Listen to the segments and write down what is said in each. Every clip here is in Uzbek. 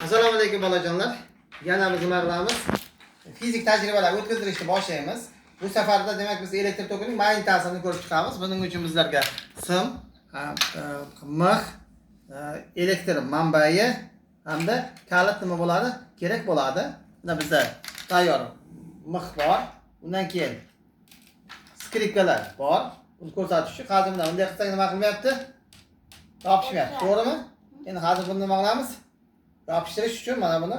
Assalomu alaykum bolajonlar. Yana biz nima qilamiz? Fizik tajribalar o'tkazishni boshlaymiz. Bu safarda demak biz elektr tokining magnitatsini ko'rib chiqamiz. Buning uchun bizlarga sim, mix, elektr manbai hamda kalit nima bo'ladi? Kerak bo'ladi. Bunda bizda tayyor mix bor. Undan keyin skripkalar bor. Buni ko'rsatish uchun hozir bunday qilsak nima qilmayapti? Topishmayapti, to'g'rimi? Endi hozir buni nima qilamiz? Yopishtirish uchun mana buni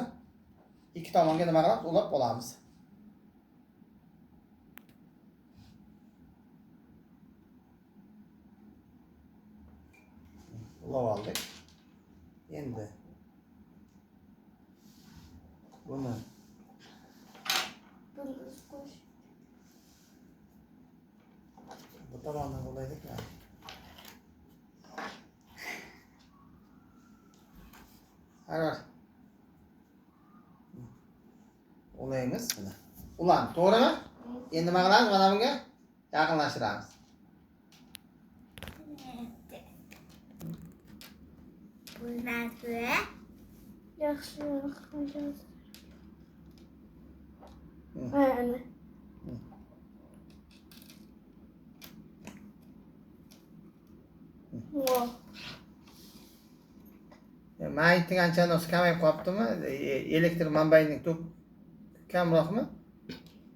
ikki tomonga nima qilamiz? Ulab olamiz. Ulab oldik. Endi buni bu tomondan ulaydik. Har ulaymiz buni. Ulan, to'g'rimi? Endi nima qilamiz? Mana bunga yaqinlashtiramiz. Bundan yaxshi qilamiz. Mana. Wow. Magnitning anchanosi kamayib qolibdimi? Elektr manbaining tok kamroqmi?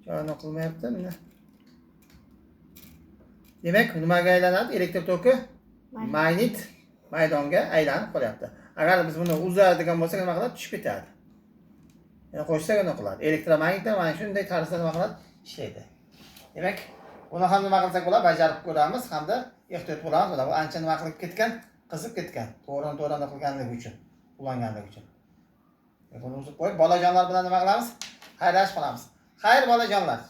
Joyini qilmayapti mana. Demak, nimaga aylanadi? Elektr toki magnit maydonga aylanib qolyapti. Agar biz buni uzadigan bo'lsak, nima qiladi? Tushib ketadi. Yana qo'shsak nima qiladi? Elektromagnitlar mana shunday tarzda nima qiladi? Ishlaydi. Demak, buni ham nima qilsak bo'ladi? Bajarib ko'ramiz hamda ehtiyot bo'lamiz. Bu ancha nima qilib ketgan? Qizib ketgan. To'g'ri qilganligi uchun, ulanganligi uchun. Buni uzib qo'yib, bolajonlar bilan nima qilamiz? Xayrlashib qolamiz. Xayr bolajonlar.